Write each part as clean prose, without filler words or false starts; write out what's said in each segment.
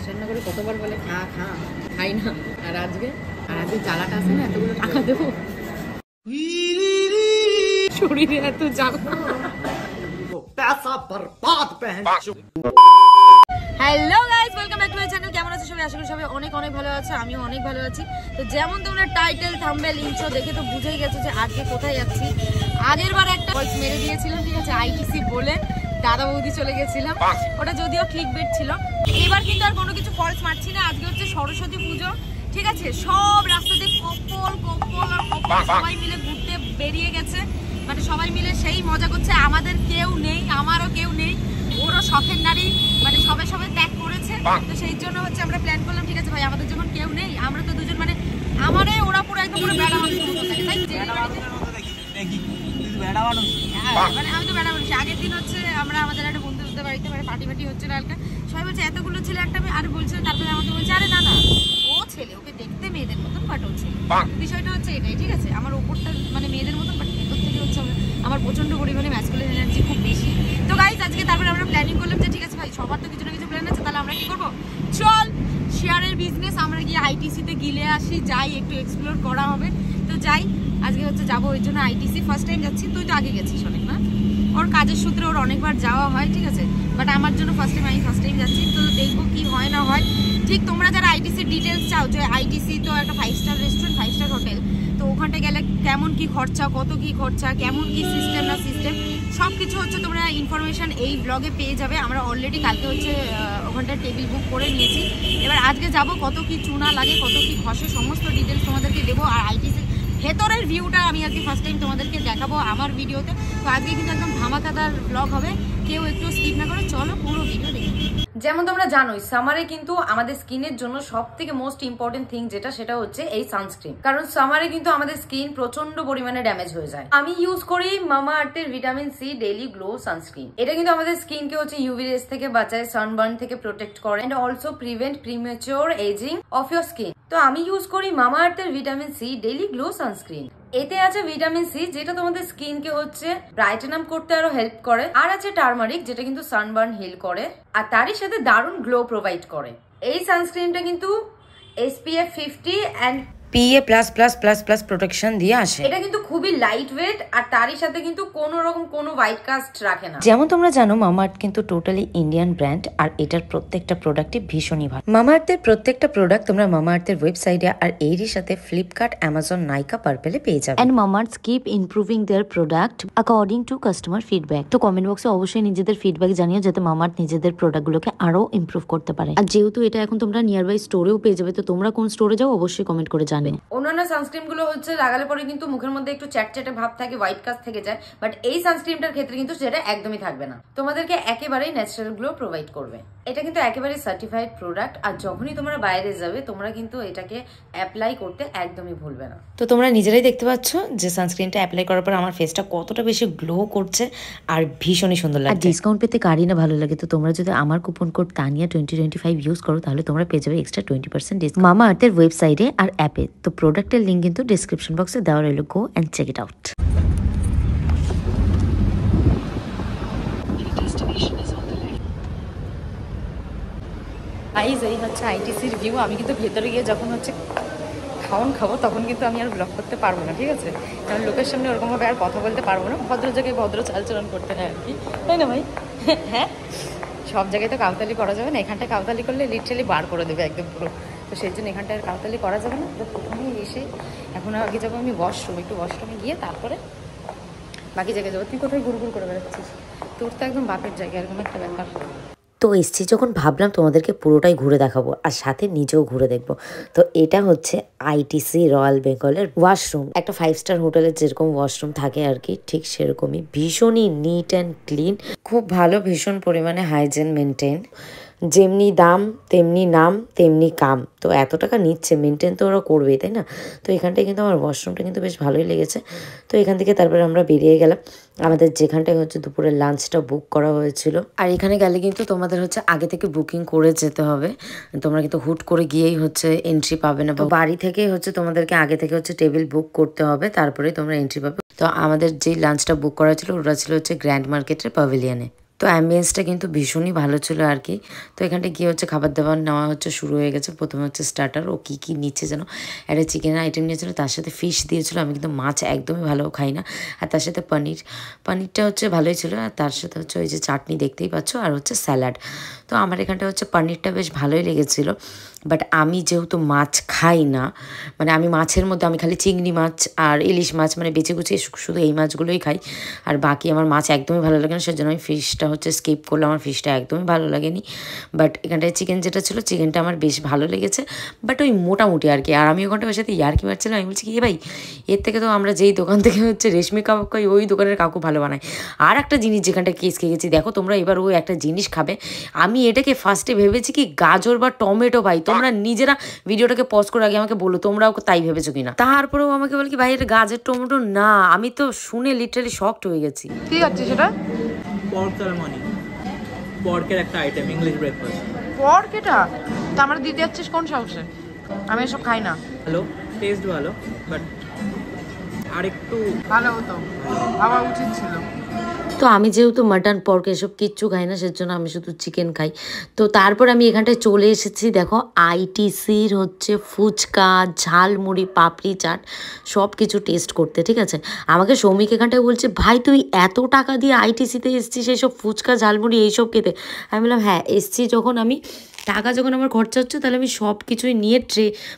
রান্না করে কতবার বলে খা খা, খাই না। আর আজকে জ্বালাটা আছে না, এতগুলো টাকা দেবো, শরীরে এত জ্বালা। Hello guys, welcome back to my channel. কেমন আছো সবাই? আশা করি সবাই অনেক অনেক ভালো আছে, আমিও অনেক ভালো আছি। তো যেমন তোমরা টাইটেল থাম্বনেল ইন্ট্রো দেখে তো বুঝেই গেছো যে আজকে কোথায় যাচ্ছি। আগের বার একটা ভয়েস মেরে দিয়েছিলাম, ঠিক আছে, আইটিসি বলে দাদা বৌদি চলে গেছিলাম, ওটা যদিও ক্লিকবেট ছিল। এবার কিন্তু আর কোনো কিছু ফলস মারছি না। আজকে হচ্ছে সরস্বতী পুজো, ঠিক আছে, সব রাস্তাতে কপল কপল আর কপল, সবাই মিলে ঘুরতে বেরিয়ে গেছে, মানে সবাই মিলে সেই মজা করছে। আমাদের কেউ নেই, আমারও কেউ নেই, ওরও শখের নারী, মানে সবাই সবাই ত্যাগ করেছে। তো সেই জন্য হচ্ছে আমরা প্ল্যান করলাম, ঠিক আছে ভাই, আমাদের যখন কেউ নেই, আমরা তো দুজন, মানে আমারে ওরা পুরো একদম পুরো বেড়া মানুষ মতো থাকে, তাই মানে আমি তো বেড়া মানুষ। আগের দিন হচ্ছে আমরা আমাদের একটা বন্ধুদের বাড়িতে মানে পার্টি হচ্ছিল হালকা, সবাই বলছে এতগুলো ছেলে একটা মেয়ে, আর বলছে, তারপরে আমাকে বলছে আরে না না ও ছেলে, ওকে দেখতে মেয়েদের মতন বাট ও ছেলে। বিষয়টা হচ্ছে এটাই, ঠিক আছে, আমার ওপরটা মানে মেয়েদের মতন বাট ভেতর থেকে হচ্ছে আমার প্রচন্ড পরিমাণে ম্যাসকুলিন এনার্জি খুব বেশি। তো গাইস আজকে তারপরে আমরা প্ল্যানিং করলাম যে ঠিক আছে ভাই, সবার তো কিছু না কিছু প্ল্যান আছে, তাহলে আমরা কি করবো, চল শেয়ারের বিজনেস আমরা গিয়ে আইটিসিতে গিলে আসি, যাই একটু এক্সপ্লোর করা হবে। তো যাই, আজকে হচ্ছে যাবো ওই জন্য আইটিসি, ফার্স্ট টাইম যাচ্ছি। তুই তো আগে গেছিস অনেক, না? ওর কাজের সূত্রে ওর অনেকবার যাওয়া হয়, ঠিক আছে, বাট আমার জন্য ফার্স্ট টাইম যাচ্ছি। তো দেখবো কি হয় না হয়। ঠিক তোমরা যারা আইটিসির ডিটেলস চাও, যে আইটিসি তো একটা 5 স্টার রেস্টুরেন্ট, 5 স্টার হোটেল, তো ওখানটা গেলে কেমন কি খরচা, কত কি খরচা, কেমন কি সিস্টেম না সিস্টেম, সব কিছু হচ্ছে তোমরা ইনফরমেশন এই ব্লগে পেয়ে যাবে। আমরা অলরেডি কালকে হচ্ছে ওখানটা টেবিল বুক করে নিয়েছি। এবার আজকে যাব, কত কি চুনা লাগে, কত কি খসে, সমস্ত ডিটেলস তোমাদেরকে দেবো। আর আইটিসি ভেতরের ভিউটা আমি আজকে ফার্স্ট টাইম তোমাদেরকে দেখাবো আমার ভিডিওতে। তো আজকে কিন্তু একদম ধামাকাদার ব্লগ হবে, কেউ একটু স্কিপ না করে চলো পুরো ভিডিও দেখে। যেমন তোমরা জানোই, সামারে কিন্তু আমাদের স্কিনের জন্য সব থেকে মোস্ট ইম্পর্টেন্ট থিং যেটা, সেটা হচ্ছে এই সানস্ক্রিন। কারণ সামারে কিন্তু আমাদের স্কিন প্রচন্ড পরিমাণে ড্যামেজ হয়ে যায়। আমি ইউজ করি মামা আর্থের vitamin C daily glow sunscreen. এটা কিন্তু আমাদের স্কিনকে হচ্ছে ইউভি রেস থেকে বাঁচায়, সানবার্ন থেকে প্রোটেক্ট করে, and also prevent premature ageing of your skin. তো আমি ইউজ করি মামা আর্থের vitamin C daily glow sunscreen. এতে আছে ভিটামিন সি, যেটা তোমাদের স্কিনকে হচ্ছে ব্রাইটেন আপ করতে আরো হেল্প করে, আর আছে টার্মারিক, যেটা কিন্তু সানবার্ন হিল করে, আর তারই সাথে দারুণ গ্লো প্রোভাইড করে। এই সানস্ক্রিনটা কিন্তু SPF 50 এন্ড PA++++ প্রোটেকশন দিয়ে আসে। এটা কিন্তু খুবই লাইট ওয়েট, আর তারই সাথে কিন্তু কোনো রকম কোনো হোয়াইট কাস্ট রাখে না। যেমন তোমরা জানো, মামাআর্থ কিন্তু টোটালি ইন্ডিয়ান ব্র্যান্ড, আর এটার প্রত্যেকটা প্রোডাক্টই ভীষণই ভালো। মামাআর্থের প্রত্যেকটা প্রোডাক্ট তোমরা মামাআর্থের ওয়েবসাইটে আর এরই সাথে ফ্লিপকার্ট, অ্যামাজন, নাইকা, পার্পেলে পেয়ে যাবে। And Mamaearth keep improving their product according to customer feedback. তো কমেন্ট বক্সে অবশ্যই নিজেদের ফিডব্যাক জানিও, যাতে মামাআর্থ নিজেদের প্রোডাক্টগুলোকে আরো ইমপ্রুভ করতে পারে। আর যেহেতু এটা এখন তোমরা নিয়ার বাই স্টোরেও পেয়ে যাবে, তো তোমরা কোন স্টোরে যাও অবশ্যই কমেন্ট করে জানাবে। অন্যান্য সানস্ক্রিন গুলো হচ্ছে লাগালে পরে কিন্তু মুখের মধ্যে একটু চ্যাটচ্যাটে ভাব থাকে, হোয়াইট কাস্ট থেকে যায়, বাট এই সানস্ক্রিনটার ক্ষেত্রে কিন্তু সেটা একদমই থাকবে না, তোমাদেরকে একেবারেই ন্যাচারাল গ্লো প্রোভাইড করবে। এটা কিন্তু একেবারে সার্টিফাইড প্রোডাক্ট, আর যখনই তোমরা বাইরে যাবে তোমরা কিন্তু এটাকে অ্যাপ্লাই করতে একদমই ভুলবে না। তো তোমরা নিজেরাই দেখতে পাচ্ছ যে সানস্ক্রিনটা অ্যাপ্লাই করার পর আমার ফেসটা কতটা বেশি গ্লো করছে, আর ভীষণই সুন্দর লাগে। আর ডিসকাউন্ট পেতে কারই না ভালো লাগে। তো তোমরা যদি আমার কুপন কোড তানিয়া 2025 ইউজ করো, তাহলে তোমরা পেয়ে যাবে এক্সট্রা 20% ডিসকাউন্ট মামাআর্থের ওয়েবসাইটে আর অ্যাপে। তো প্রোডাক্টের লিঙ্ক কিন্তু ডেসক্রিপশন বক্সে দেওয়া রইল, go and check it out. এই হচ্ছে আইটিসির ভিউ। আমি কিন্তু ভেতরে গিয়ে যখন হচ্ছে খাবো তখন কিন্তু আমি আর ব্লগ করতে পারবো না, ঠিক আছে, কারণ লোকের সামনে ওরকমভাবে আর কথা বলতে পারবো না। ভদ্র জায়গায় ভদ্র চালচলন করতে হয় আর কি, তাই না ভাই? হ্যাঁ, সব জায়গায় তো কাউতালি করা যাবে না, এখানটায় কাউতালি করলে লিটারালি বার করে দেবে একদম পুরো। তো সেই জন্য এখানটায় কাউতালি করা যাবে না। তো প্রথমেই এসে এখন আগে যাবো আমি ওয়াশরুম, একটু ওয়াশরুমে গিয়ে তারপরে বাকি জায়গায় যাবো। তুই কোথায় ঘুরঘুর করে বেড়াচ্ছিস? তোর তো একদম বাপের জায়গা, এরকম একটা ব্যাপার। তো এসছি যখন, ভাবলাম তোমাদেরকে পুরোটাই ঘুরে দেখাবো, আর সাথে নিজেও ঘুরে দেখবো। তো এটা হচ্ছে আইটিসি রয়্যাল বেঙ্গলের ওয়াশরুম। একটা 5 স্টার হোটেলের যেরকম ওয়াশরুম থাকে আর কি, ঠিক সেরকমই, ভীষণই নিট অ্যান্ড ক্লিন, খুব ভালো, ভীষণ পরিমাণে হাইজিন মেনটেন। যেমনি দাম তেমনি নাম তেমনি কাম। তো এত টাকা নিচ্ছে, মেনটেন তো ওরা করবেই, তাই না? তো এখানটায় কিন্তু আমার ওয়াশরুমটা কিন্তু বেশ ভালোই লেগেছে। তো এখান থেকে তারপরে আমরা বেরিয়ে গেলাম আমাদের যেখানটায় হচ্ছে দুপুরের লাঞ্চটা বুক করা হয়েছিল। আর এখানে গেলে কিন্তু তোমাদের হচ্ছে আগে থেকে বুকিং করে যেতে হবে, তোমরা কিন্তু হুট করে গিয়েই হচ্ছে এন্ট্রি পাবে না। বাড়ি থেকে হচ্ছে তোমাদেরকে আগে থেকে হচ্ছে টেবিল বুক করতে হবে, তারপরে তোমরা এন্ট্রি পাবে। তো আমাদের যে লাঞ্চটা বুক করা ছিল ওটা ছিল হচ্ছে গ্র্যান্ড মার্কেটের প্যাভিলিয়নে। তো অ্যাম্বিয়েন্সটা কিন্তু ভীষণই ভালো ছিল আর কি। তো এখানটা গিয়ে হচ্ছে খাবার দাবার নেওয়া হচ্ছে শুরু হয়ে গেছে। প্রথমে হচ্ছে স্টার্টার, ও কী কী নিচ্ছে যেন, একটা চিকেনের আইটেম নিয়েছিল, তার সাথে ফিশ দিয়েছিল। আমি কিন্তু মাছ একদমই ভালো খাই না। আর তার সাথে পনিরটা হচ্ছে ভালোই ছিল। আর তার সাথে হচ্ছে ওই যে চাটনি দেখতেই পাচ্ছ, আর হচ্ছে স্যালাড। তো আমার এখানটা হচ্ছে পনিরটা বেশ ভালোই লেগেছিলো। বাট আমি যেহেতু মাছ খাই না, মানে আমি মাছের মধ্যে আমি খালি চিংড়ি মাছ আর ইলিশ মাছ মানে বেছে গুছিয়ে শুধু এই মাছগুলোই খাই, আর বাকি আমার মাছ একদমই ভালো লাগে না। সেজন্য আমি ফিশটা হচ্ছে স্কিপ করলাম, আমার ফিশটা একদমই ভালো লাগেনি। বাট এখানটায় চিকেন যেটা ছিল, চিকেনটা আমার বেশ ভালো লেগেছে, বাট ওই মোটামুটি আর কি। আর আমি ওখানটা ওর সাথে ইয়ার্কি মারছিলাম, আমি বলছি কি ভাই, এর থেকে তো আমরা যেই দোকান থেকে হচ্ছে রেশমি কাবাব খাই, ওই দোকানের কাকু ভালো বানায়। আর একটা জিনিস যেখানটা কেস খেয়ে গেছি, দেখো তোমরা এবার ও একটা জিনিস খাবে, আমি এটাকে ফার্স্টে ভেবেছি কি গাজর বা টমেটো। ভাই তোমরা নিজেরা ভিডিওটাকে পজ করে আগে আমাকে বলো তোমরাও তাই ভেবেছো কিনা। তারপরেও আমাকে বলে কি ভাই এটা গাজর টমেটো না। আমি তো শুনে লিটারালি শকড হয়ে গেছি। কি হচ্ছে সেটা? পর্ক সালামানি, পর্কের একটা আইটেম, ইংলিশ ব্রেকফাস্ট। পর্ক এটা তো আমরা দিতে যাচ্ছিস কোন সাহসে? আমি এসব খাই না। হ্যালো, টেস্ট ভালো, বাট আরেকটু ভালো হতো, ভাবা উচিত ছিল। তো আমি যেহেতু মাটন পর্ক এসব কিচ্ছু খাই না, সেজন্য আমি শুধু চিকেন খাই। তো তারপর আমি এখানটায় চলে এসেছি, দেখো আইটিসির হচ্ছে ফুচকা, ঝালমুড়ি, পাপড়ি চাট সব কিছু টেস্ট করতে। ঠিক আছে, আমাকে সৌমিক এখানটায় বলছে ভাই তুই এত টাকা দিয়ে আইটিসিতে এসছিস এইসব ফুচকা ঝালমুড়ি এইসব খেতে। আমি বললাম হ্যাঁ এসছি, যখন আমি টাকা যখন আমার খরচা হচ্ছে তাহলে আমি সব কিছুই নিয়ে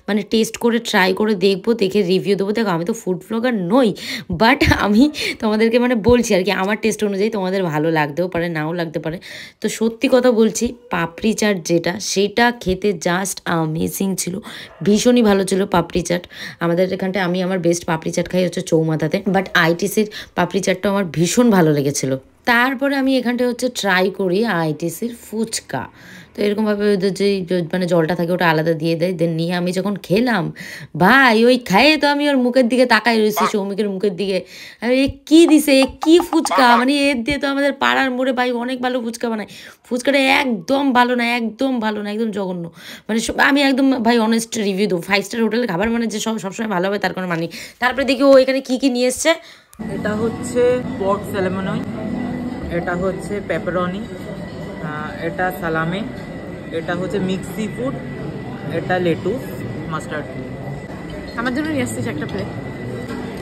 মানে টেস্ট করে ট্রাই করে দেখবো, দেখে রিভিউ দেবো। দেখো আমি তো ফুড ব্লগার নই, বাট আমি তোমাদেরকে মানে বলছি আর কি, আমার টেস্ট অনুযায়ী তোমাদের ভালো লাগতেও পারে নাও লাগতে পারে। তো সত্যি কথা বলছি, পাপড়ি চাট যেটা, সেটা খেতে জাস্ট অ্যামেজিং ছিল, ভীষণই ভালো ছিল পাপড়ি চাট। আমাদের এখানটায় আমি আমার বেস্ট পাপড়ি চাট খাই হচ্ছে চৌমাথাতে, বাট আইটিসির পাপড়ি চাটটা আমার ভীষণ ভালো লেগেছিলো। তারপরে আমি এখানটায় হচ্ছে ট্রাই করি আইটিসির ফুচকা। তো এরকমভাবে ওদের যে মানে জলটা থাকে ওটা আলাদা দিয়ে দেয়, দেন নিয়ে আমি যখন খেলাম ভাই, ওই খাইয়ে তো আমি ওর মুখের দিকে তাকাই রয়েছি, সৌমিকের মুখের দিকে। আর এ কী দিছে, এ কী ফুচকা, মানে এর দিয়ে তো আমাদের পাড়ার মোড়ে ভাই অনেক ভালো ফুচকা বানায়, ফুচকাটা একদম ভালো না, একদম ভালো না, একদম জঘন্য। মানে আমি একদম ভাই অনেস্ট রিভিউ দেবো, 5 স্টার হোটেলের খাবার মানে যে সবসময় ভালো হবে তার কোনো মানে। তারপরে দেখি ও এখানে কী কী নিয়ে এসছে। এটা হচ্ছে পর্ক স্যালামনি, এটা হচ্ছে পেপারনি, এটা সালামে, এটা হচ্ছে মিক্স সি ফুড, এটা লেটুস মাস্টার্ড। আমার জন্য নিয়ে আসছিস একটা প্লেট।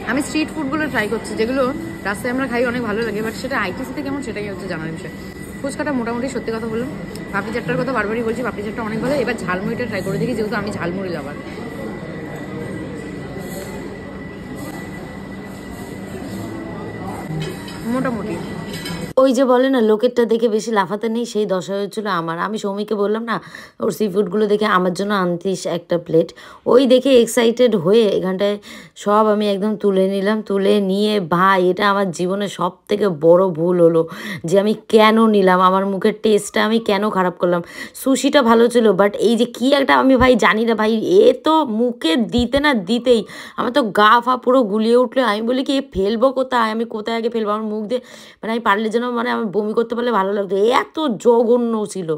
আমি স্ট্রিট ফুডগুলো ট্রাই করছি, যেগুলো রাস্তায় আমরা খাই অনেক ভালো লাগে, বাট সেটা আইটিসিতে কেমন সেটাই হচ্ছে জানার বিষয়। ফুচকাটা মোটামুটি সত্যি কথা বললাম, পাপড়ি চাটটার কথা বারবারই বলছি, পাপড়ি চাটটা অনেক ভালো। এবার ঝালমুড়িটা ট্রাই করে দেখি, যেহেতু আমি ঝালমুড়ি লাভার। মোটামুটি ওই যে বলে না লোকেরটা দেখে বেশি লাফাতে নেই, সেই দশা হয়েছিল আমার। আমি সৌমিককে বললাম না ওর সি ফুডগুলো দেখে আমার জন্য আনতিস একটা প্লেট, ওই দেখে এক্সাইটেড হয়ে এখানটায় সব আমি একদম তুলে নিলাম। তুলে নিয়ে ভাই এটা আমার জীবনে সব থেকে বড় ভুল হলো যে আমি কেন নিলাম, আমার মুখের টেস্টটা আমি কেন খারাপ করলাম। সুশিটা ভালো ছিল, বাট এই যে কি একটা আমি ভাই জানি না ভাই, এ তো মুখে দিতে না দিতেই আমার তো গা ফা পুরো গুলিয়ে উঠলো। আমি বলি কি এ ফেলবো কোথায়, আমি কোথায় আগে ফেলবো, আমার মুখ দিয়ে মানে আমি পারলে যেন মানে আমি বমি করতে পারলে ভালো লাগতো, এত জঘন্য ছিল।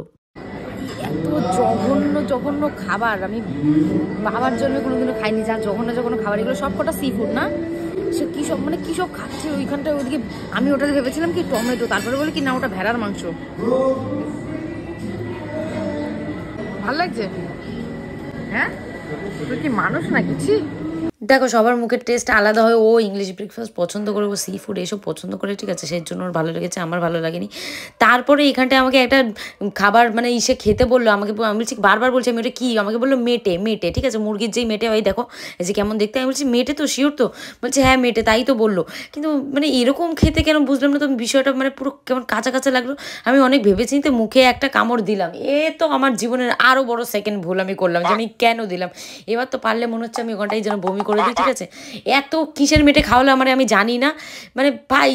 এত জঘন্য জঘন্য খাবার আমি বাবার জন্য কোনোদিনও খাইনি। যা জঘন্য জঘন্য খাবার, এগুলো সব কটা সি ফুড না, সে কী সব মানে কী সব খাচ্ছে ওইখানটায়। ওইদিকে আমি ওটাতে ভেবেছিলাম কি টমেটো, তারপরে বলে কি না ওটা ভেড়ার মাংস। ভালো লাগছে? হ্যাঁ তুই কি মানুষ না কিছু? দেখো সবার মুখের টেস্ট আলাদা হয়, ও ইংলিশ ব্রেকফাস্ট পছন্দ করে, ও সি ফুড এসব পছন্দ করে, ঠিক আছে, সেই জন্য ওর ভালো লেগেছে, আমার ভালো লাগেনি। তারপরে এখানটায় আমাকে একটা খাবার মানে ইসে খেতে বললো, আমাকে আমি বলছি বারবার বলছি আমি ওটা কী, আমাকে বললো মেটে। মেটে ঠিক আছে, মুরগির যেই মেটে হয় দেখো এই যে কেমন দেখতে, আমি বলছি মেটে তো শিওর তো, বলছে হ্যাঁ মেটে, তাই তো বললো। কিন্তু মানে এরকম খেতে কেন বুঝলাম না, তো বিষয়টা মানে পুরো কেমন কাঁচা কাঁচা লাগলো। আমি অনেক ভেবেচিন্তে মুখে একটা কামড় দিলাম, এ তো আমার জীবনের আরও বড় সেকেন্ড ভুল আমি করলাম যে আমি কেন দিলাম। এবার তো পারলে মনে হচ্ছে আমি ওখানটাই যেন বমি করে দিই, ঠিক আছে। এত কিসের মেটে খাওয়ালো আমার আমি জানি না, মানে ভাই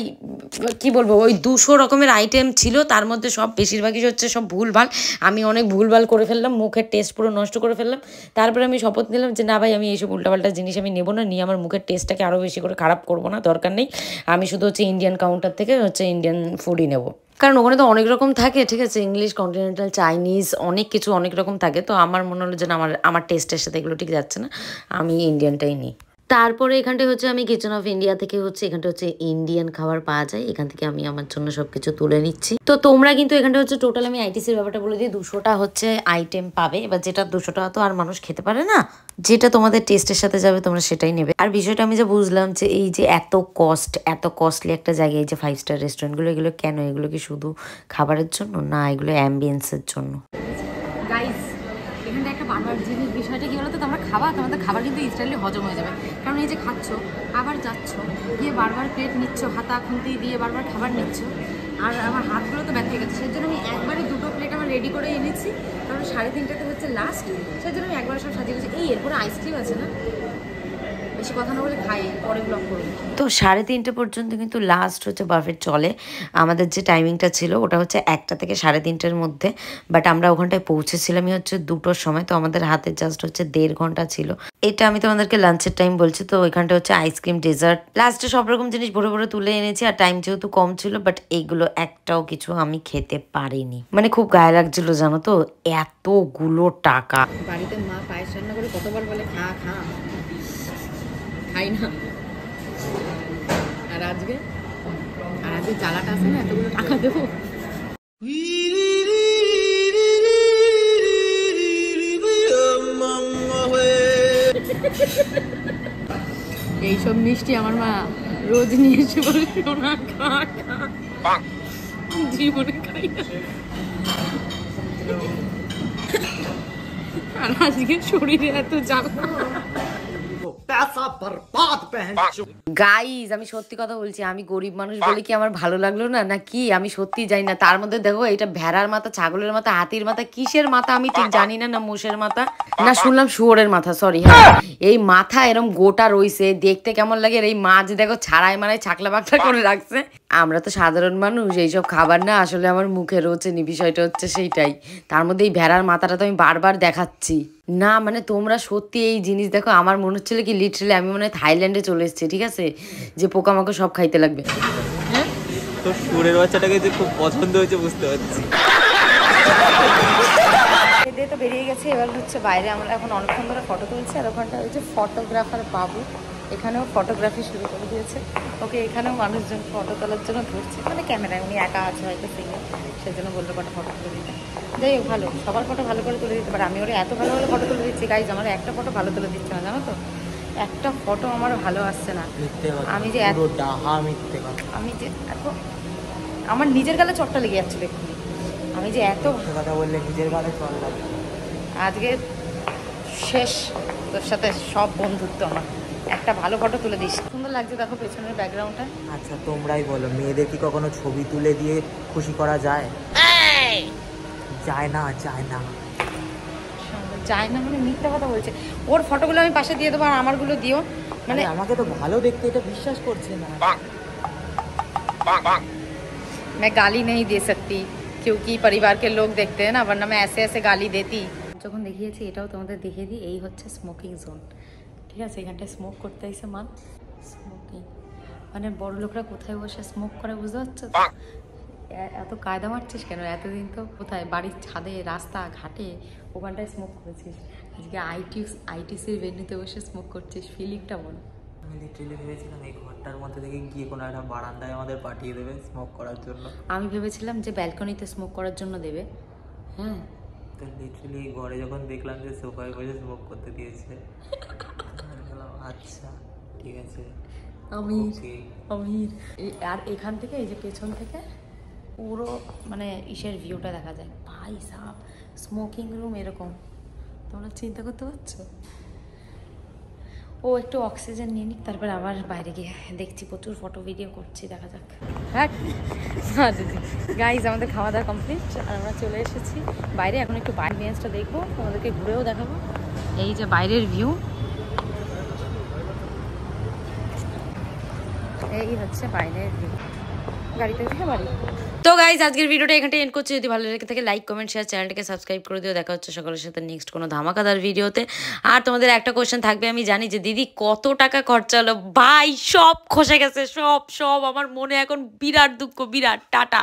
কি বলবো, ওই 200 রকমের আইটেম ছিল, তার মধ্যে সব বেশিরভাগই হচ্ছে সব ভুলভাল। আমি অনেক ভুলভাল করে ফেললাম, মুখের টেস্ট পুরো নষ্ট করে ফেললাম। তারপরে আমি শপথ নিলাম যে না ভাই আমি এইসব উল্টাপাল্টা জিনিস আমি নেবো না, নিয়ে আমার মুখের টেস্টটাকে আরও বেশি করে খারাপ করবো না, দরকার নেই। আমি শুধু হচ্ছে ইন্ডিয়ান কাউন্টার থেকে হচ্ছে ইন্ডিয়ান ফুডই নেবো, কারণ ওখানে তো অনেক রকম থাকে, ঠিক আছে, ইংলিশ, কন্টিনেন্টাল, চাইনিজ, অনেক কিছু অনেক রকম থাকে। তো আমার মনে হলো যে না আমার টেস্টের সাথে এগুলো ঠিক যাচ্ছে না, আমি ইন্ডিয়ানটাই নিই। তারপরে এখানটায় হচ্ছে আমি কিচেন অফ ইন্ডিয়া থেকে হচ্ছে এখানটা হচ্ছে ইন্ডিয়ান খাবার পাওয়া যায়, এখান থেকে আমি আমার জন্য সবকিছু তুলে নিচ্ছি। তো তোমরা কিন্তু এখানটা হচ্ছে টোটাল আমি আইটিসির ব্যাপারটা বলে দিই, 200টা হচ্ছে আইটেম পাবে। এবার যেটা 200 টাকা তো আর মানুষ খেতে পারে না, যেটা তোমাদের টেস্টের সাথে যাবে তোমরা সেটাই নেবে। আর বিষয়টা আমি যা বুঝলাম যে এই যে এত কস্টলি একটা জায়গায়, এই যে 5 স্টার রেস্টুরেন্টগুলো, এগুলো কেন? এগুলো কি শুধু খাবারের জন্য না, এগুলো অ্যাম্বিয়েন্সের জন্য। গাইস এখানটা একটা বারবার জিনিস বিষয়টা কি বলতো, তোমরা খাবা, তোমাদের খাবার কিন্তু ইনস্ট্যান্টলি হজম হয়ে যাবে। কারণ এই যে খাচ্ছ, আবার যাচ্ছ, গিয়ে বারবার প্লেট নিচ্ছ, হাতা খুন্তি দিয়ে বারবার খাবার নিচ্ছ, আর আমার হাতগুলো তো ব্যথা হয়ে গেছে। সেই জন্য আমি একবারই 2টো প্লেট আমার রেডি করে এনেছি, কারণ 3:30টাতে হচ্ছে লাস্ট। সেই জন্য আমি একবার সব সাজিয়ে গেছি। এই এরপরে আইসক্রিম আছে না, বেশি কথা না বলে খাই, পরে ব্লগ করবো। তো 3:30 পর্যন্ত কিন্তু লাস্ট হচ্ছে বাফেট চলে। আমাদের যে টাইমিংটা ছিল ওটা হচ্ছে 1টা থেকে 3:30টার মধ্যে, বাট আমরা ওখানটায় পৌঁছেছিলামই হচ্ছে 2টোর সময়। তো আমাদের হাতে জাস্ট হচ্ছে 1.5 ঘন্টা ছিল। এটা আমি তোমাদেরকে লাঞ্চের টাইম বলছি। তো ওইখানটা হচ্ছে আইসক্রিম, ডেজার্ট, লাস্টে সব রকম জিনিস ভরে ভরে তুলে এনেছি। আর টাইম যেহেতু কম ছিল, বাট এইগুলো একটাও কিছু আমি খেতে পারিনি, মানে খুব গায়ে লাগছিল জানো তো, এতগুলো টাকা। বাড়িতে মা পায়েস রান্না করে কতবার বলে খা খা, খাই না। আর আজকে জ্বালাটা আছে না, এতগুলো টাকা দেবো। এইসব মিষ্টি আমার মা রোজ নিয়ে এসে বলে সোনা খা খা, জীবনে খাই না। আর আজকে শরীরে এত জ্বালা। গাইজ আমি সত্যি কথা বলছি, আমি গরিব মানুষ বলে কি আমার ভালো লাগলো না নাকি আমি সত্যি জানি না। তার মধ্যে দেখো এটা ভেড়ার মাথা, ছাগলের মাথা, হাতির মাথা, কিসের মাথা আমি ঠিক জানি না, না মোষের মাথা, না শুনলাম শুয়োরের মাথা, সরি। হ্যাঁ এই মাথা এরম গোটা রইছে, দেখতে কেমন লাগে। আর এই মাছ দেখো ছাড়াই মারাই ছাকলা বাকলা করে রাখছে। আমরা তো সাধারণ মানুষ, এইসব খাবার না আসলে আমার মুখে রোচেনি, বিষয়টা হচ্ছে সেইটাই। তার মধ্যে এই ভেড়ার মাথাটা তো আমি বারবার দেখাচ্ছি না, মানে তোমরা সত্যি এই জিনিস দেখো, আমার মনে হচ্ছিল কি লিটারালি আমি মনে হয় থাইল্যান্ডে চলে এসেছি, ঠিক আছে, যে পোকামাকড় সব খাইতে লাগবে। তো সুরের বাচ্চাটাকে যে খুব পছন্দ হয়েছে বুঝতে পারছি। দিয়ে তো বেরিয়ে গেছে, এবার হচ্ছে বাইরে আমরা এখন অনেকক্ষণ ধরে ফটো তুলছি। আর ওখানটা ওই যে ফটোগ্রাফার বাবু এখানেও ফটোগ্রাফি শুরু করে দিয়েছে। ওকে এখানেও মানুষজন ফটো তোলার জন্য ধরছে, মানে ক্যামেরায় উনি একা আছে হয়তো সিঙ্গেল, সেই জন্য বললো কটা ফটো তুলে দিতে। যাই হোক ভালো, সবার ফটো ভালো করে তুলে দিতে পারে। আমি ওরা এত ভালো ভালো ফটো তুলে দিচ্ছি গাইজ, আমার একটা ফটো ভালো তুলে দিচ্ছে না জানো তো, একটা ফটো আমার ভালো আসছে না। আমি যে আমি যে এত আমার নিজের গালে চটটা লেগে যাচ্ছিল এক্ষুনি। আমি যে এত কথা বললে নিজের গালে চল লাগে। আজকে শেষ তোর সাথে সব বন্ধুত্ব আমার। একটা ভালো ফটো তুলে দিস, সুন্দর লাগছে দেখো পেছনের ব্যাকগ্রাউন্ডটা। আচ্ছা তোমরাই বলো, মেয়েদের কি কখনো ছবি তুলে দিয়ে খুশি করা যায়? যায় না, যায় না, যায় না মানে মিথ্যা কথা বলছে। ওর ফটোগুলো আমি পাশে দিয়ে দেবো আর আমারগুলো দিও, মানে আমাকে তো ভালো দেখতে, এটা বিশ্বাস করছে না। मैं गाली नहीं दे सकती क्योंकि परिवार के लोग देखते हैं ना, वरना मैं ऐसे ऐसे गाली देती। যখন দেখিয়েছি এটাও তোমাদের দেখিয়ে দিই, এই হচ্ছে স্মোকিং জোন, ঠিক আছে। এখানটায় স্মোক করতে এসে মান স্মোকিং, মানে বড় লোকরা কোথায় বসে স্মোক করে বুঝতে পারছো তো? এত কায়দা মারছিস কেন? এতদিন তো কোথায় বাড়ির ছাদে, রাস্তা ঘাটে, ওখানটায় স্মোক করেছিস, আজকে আইটিসির ভেন্যুতে বসে স্মোক করছিস, ফিলিংটা বল। আমি লিটারালি ভেবেছিলাম এই ঘরটার মধ্যে থেকে গিয়ে কোনো একটা বারান্দায় আমাদের পাঠিয়ে দেবে স্মোক করার জন্য। আমি ভেবেছিলাম যে ব্যালকনিতে স্মোক করার জন্য দেবে। হ্যাঁ তো লিটারালি ঘরে যখন দেখলাম যে সোফায় বসে স্মোক করতে দিয়েছে, আচ্ছা ঠিক আছে। আমির আর এখান থেকে এই যে পেছন থেকে পুরো মানে ইসের ভিউটা দেখা যায় ভাই সাহ, স্মোকিং রুম এরকম, তোমরা চিন্তা করতে পারছো? ও একটু অক্সিজেন নিয়ে নিক, তারপর আবার বাইরে গিয়ে দেখছি, প্রচুর ফটো ভিডিও করছি, দেখা যাক। হ্যাঁ গাইজ আমাদের খাওয়া দাওয়া কমপ্লিট আর আমরা চলে এসেছি বাইরে। এখন একটু বাইরের বেঞ্চটা দেখবো, তোমাদেরকে ঘুরেও দেখাবো। এই যে বাইরের ভিউ, এই হচ্ছে বাইরের ভিউ, গাড়িতে উঠে বাড়ি। তো গাইজ আজকের ভিডিওটা এখানটা এন্ড করছি। যদি ভালো লেগে থাকে লাইক কমেন্ট শেয়ার, চ্যানেলটাকে সাবস্ক্রাইব করে দিও। দেখা হচ্ছে সকলের সাথে নেক্সট কোনো ধামাকাদার ভিডিওতে। আর তোমাদের একটা কোয়েশ্চেন থাকবে, আমি জানি যে দিদি কত টাকা খরচা হলো, ভাই সব খসে গেছে, সব আমার মনে এখন বিরাট দুঃখ, বিরাট। টাটা।